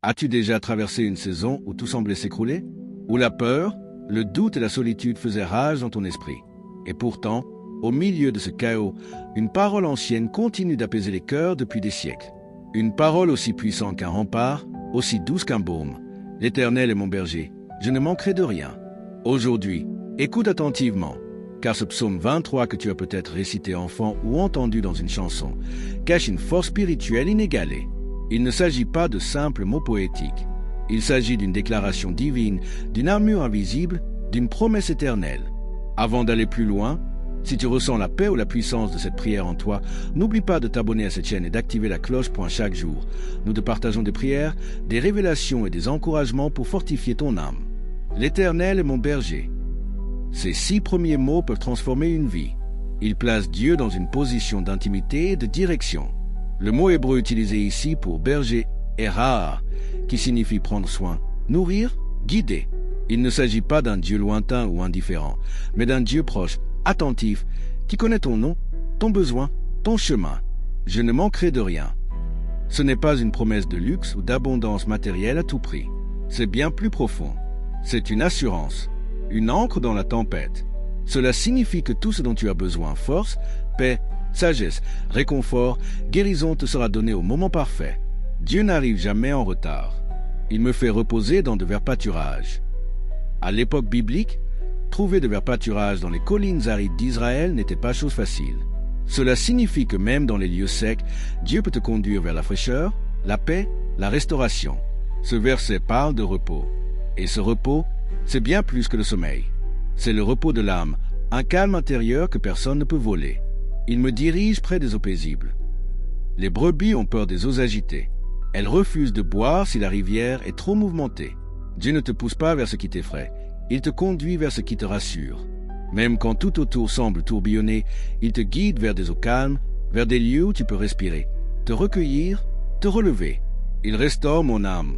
As-tu déjà traversé une saison où tout semblait s'écrouler? Où la peur, le doute et la solitude faisaient rage dans ton esprit? Et pourtant, au milieu de ce chaos, une parole ancienne continue d'apaiser les cœurs depuis des siècles. Une parole aussi puissante qu'un rempart, aussi douce qu'un baume. L'Éternel est mon berger, je ne manquerai de rien. Aujourd'hui, écoute attentivement, car ce psaume 23 que tu as peut-être récité enfant ou entendu dans une chanson cache une force spirituelle inégalée. Il ne s'agit pas de simples mots poétiques. Il s'agit d'une déclaration divine, d'une armure invisible, d'une promesse éternelle. Avant d'aller plus loin, si tu ressens la paix ou la puissance de cette prière en toi, n'oublie pas de t'abonner à cette chaîne et d'activer la cloche pour chaque jour. Nous te partageons des prières, des révélations et des encouragements pour fortifier ton âme. L'Éternel est mon berger. Ces 6 premiers mots peuvent transformer une vie. Ils placent Dieu dans une position d'intimité et de direction. Le mot hébreu utilisé ici pour berger est Ra'a, qui signifie prendre soin, nourrir, guider. Il ne s'agit pas d'un Dieu lointain ou indifférent, mais d'un Dieu proche, attentif, qui connaît ton nom, ton besoin, ton chemin. Je ne manquerai de rien. Ce n'est pas une promesse de luxe ou d'abondance matérielle à tout prix. C'est bien plus profond. C'est une assurance, une ancre dans la tempête. Cela signifie que tout ce dont tu as besoin, force, paix, sagesse, réconfort, guérison te sera donné au moment parfait. Dieu n'arrive jamais en retard. Il me fait reposer dans de verts pâturages. À l'époque biblique, trouver de verts pâturages dans les collines arides d'Israël n'était pas chose facile. Cela signifie que même dans les lieux secs, Dieu peut te conduire vers la fraîcheur, la paix, la restauration. Ce verset parle de repos. Et ce repos, c'est bien plus que le sommeil. C'est le repos de l'âme, un calme intérieur que personne ne peut voler. Il me dirige près des eaux paisibles. Les brebis ont peur des eaux agitées. Elles refusent de boire si la rivière est trop mouvementée. Dieu ne te pousse pas vers ce qui t'effraie. Il te conduit vers ce qui te rassure. Même quand tout autour semble tourbillonner, il te guide vers des eaux calmes, vers des lieux où tu peux respirer, te recueillir, te relever. Il restaure mon âme,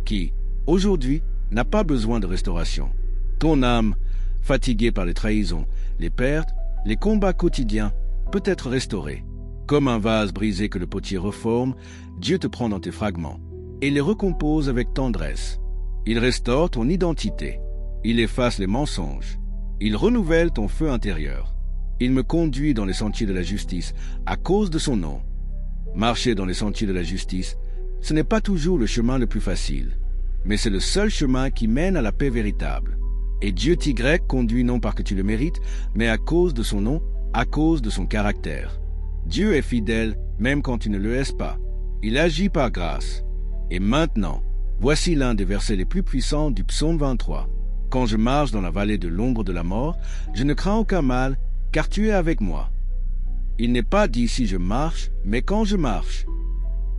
qui, aujourd'hui, n'a pas besoin de restauration. Ton âme, fatiguée par les trahisons, les pertes, les combats quotidiens, peut être restaurée. Comme un vase brisé que le potier reforme, Dieu te prend dans tes fragments et les recompose avec tendresse. Il restaure ton identité. Il efface les mensonges. Il renouvelle ton feu intérieur. Il me conduit dans les sentiers de la justice à cause de son nom. Marcher dans les sentiers de la justice, ce n'est pas toujours le chemin le plus facile, mais c'est le seul chemin qui mène à la paix véritable. Et Dieu Y conduit non parce que tu le mérites, mais à cause de son nom, à cause de son caractère. Dieu est fidèle même quand tu ne le es pas. Il agit par grâce. Et maintenant, voici l'un des versets les plus puissants du psaume 23. Quand je marche dans la vallée de l'ombre de la mort, je ne crains aucun mal, car tu es avec moi. Il n'est pas dit si je marche, mais quand je marche.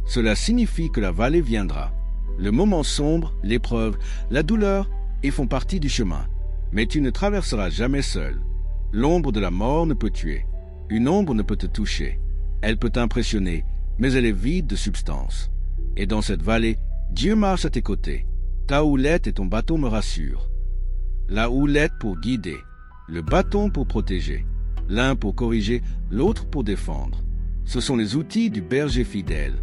Cela signifie que la vallée viendra. Le moment sombre, l'épreuve, la douleur, ils font partie du chemin. Mais tu ne traverseras jamais seul. L'ombre de la mort ne peut tuer. Une ombre ne peut te toucher. Elle peut t'impressionner, mais elle est vide de substance. Et dans cette vallée, Dieu marche à tes côtés. Ta houlette et ton bâton me rassurent. La houlette pour guider, le bâton pour protéger, l'un pour corriger, l'autre pour défendre. Ce sont les outils du berger fidèle.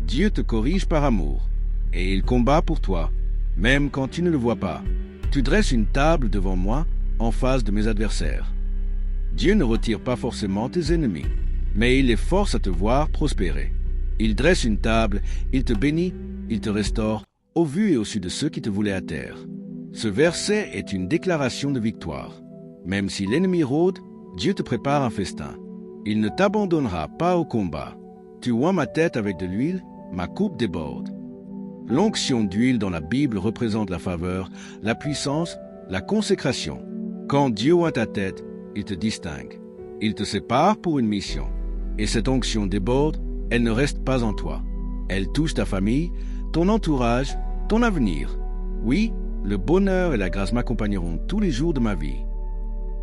Dieu te corrige par amour, et il combat pour toi, même quand tu ne le vois pas. Tu dresses une table devant moi, en face de mes adversaires. Dieu ne retire pas forcément tes ennemis, mais il les force à te voir prospérer. Il dresse une table, il te bénit, il te restaure, au vu et au su de ceux qui te voulaient à terre. Ce verset est une déclaration de victoire. Même si l'ennemi rôde, Dieu te prépare un festin. Il ne t'abandonnera pas au combat. Tu oins ma tête avec de l'huile, ma coupe déborde. L'onction d'huile dans la Bible représente la faveur, la puissance, la consécration. Quand Dieu oint ta tête, il te distingue. Il te sépare pour une mission. Et cette onction déborde, elle ne reste pas en toi. Elle touche ta famille, ton entourage, ton avenir. Oui, le bonheur et la grâce m'accompagneront tous les jours de ma vie.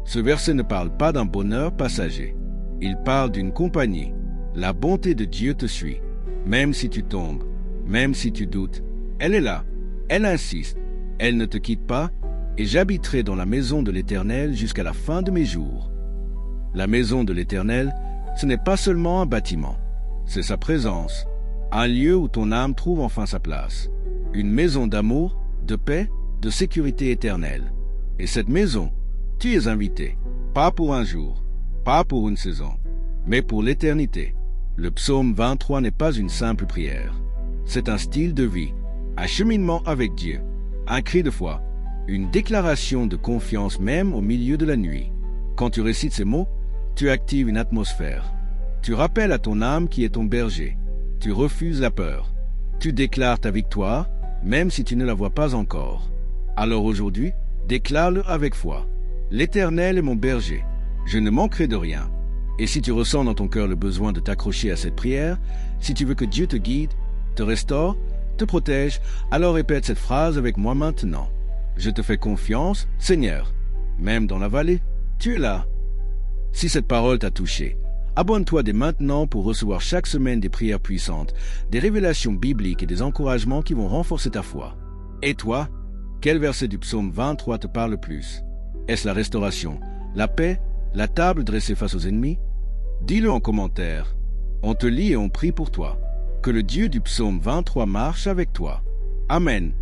Ce verset ne parle pas d'un bonheur passager. Il parle d'une compagnie. La bonté de Dieu te suit. Même si tu tombes, même si tu doutes, elle est là. Elle insiste. Elle ne te quitte pas, et j'habiterai dans la maison de l'Éternel jusqu'à la fin de mes jours. La maison de l'Éternel, ce n'est pas seulement un bâtiment, c'est sa présence. un lieu où ton âme trouve enfin sa place, une maison d'amour, de paix, de sécurité éternelle. Et cette maison, tu es invité, pas pour un jour, pas pour une saison, mais pour l'éternité. Le psaume 23 n'est pas une simple prière. C'est un style de vie, un cheminement avec Dieu, un cri de foi, une déclaration de confiance même au milieu de la nuit. Quand tu récites ces mots, tu actives une atmosphère. Tu rappelles à ton âme qui est ton berger. Tu refuses la peur. Tu déclares ta victoire, même si tu ne la vois pas encore. Alors aujourd'hui, déclare-le avec foi. L'Éternel est mon berger. Je ne manquerai de rien. Et si tu ressens dans ton cœur le besoin de t'accrocher à cette prière, si tu veux que Dieu te guide, te restaure, te protège, alors répète cette phrase avec moi maintenant. Je te fais confiance, Seigneur. Même dans la vallée, tu es là. Si cette parole t'a touché, abonne-toi dès maintenant pour recevoir chaque semaine des prières puissantes, des révélations bibliques et des encouragements qui vont renforcer ta foi. Et toi, quel verset du psaume 23 te parle le plus? Est-ce la restauration, la paix, la table dressée face aux ennemis? Dis-le en commentaire. On te lit et on prie pour toi. Que le Dieu du psaume 23 marche avec toi. Amen.